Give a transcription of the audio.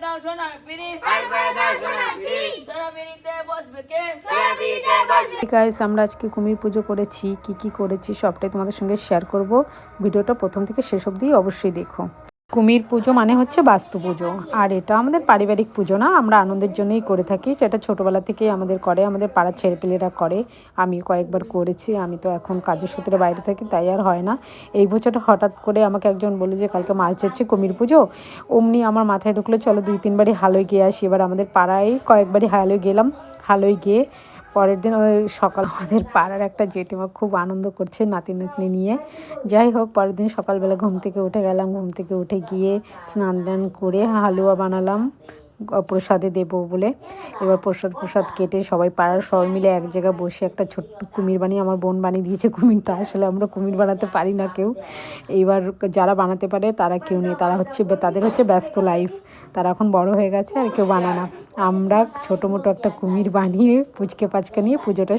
দাও সোনার পিড়ি, সোনার পিড়িতে বসবে কে? গাইস, আমরা আজকে কুমির পুজো করেছি, কি করেছি সবটাই তোমাদের সঙ্গে শেয়ার করব। ভিডিওটা প্রথম থেকে শেষ অবধি অবশ্যই দেখো। কুমির পুজো মানে হচ্ছে বাস্তু পুজো, আর এটা আমাদের পারিবারিক পুজো না, আমরা আনন্দের জন্যই করে থাকি। যেটা ছোটোবেলা থেকেই আমাদের করে, আমাদের পাড়ার ছেলেপেলেরা করে। আমি কয়েকবার করেছি, আমি তো এখন কাজের সূত্রে বাইরে থাকি, তাই আর হয় না। এই বছরটা হঠাৎ করে আমাকে একজন বলে যে কালকে মাছ যাচ্ছে কুমির পুজো, অমনি আমার মাথায় ঢুকলো চলো 2-3 বারই হালই গিয়ে আসি। এবার আমাদের পাড়ায় কয়েকবারই হালই গেলাম। হালই গিয়ে পরের দিন ওই সকাল আমাদের পাড়ার একটা জেঠিমা খুব আনন্দ করছে নাতি নাতনি নিয়ে। যাই হোক, পরের দিন সকালবেলা ঘুম থেকে উঠে গেলাম, ঘুম থেকে উঠে গিয়ে স্নান টান করে হালুয়া বানালাম প্রসাদে দেবো বলে। এবার প্রসাদ কেটে সবাই পাড়ার সবাই মিলে এক জায়গায় বসে একটা ছোট্ট কুমির বানিয়ে, আমার বোন বানিয়ে দিয়েছে কুমিরটা। আসলে আমরা কুমির বানাতে পারি না কেউ। এইবার যারা বানাতে পারে তারা কেউ নেই, তাদের হচ্ছে ব্যস্ত লাইফ, তারা এখন বড় হয়ে গেছে আর কেউ বানায় না। আমরা ছোটো মোটো একটা কুমির বানিয়ে পুচকে পাচকে নিয়ে পুজোটা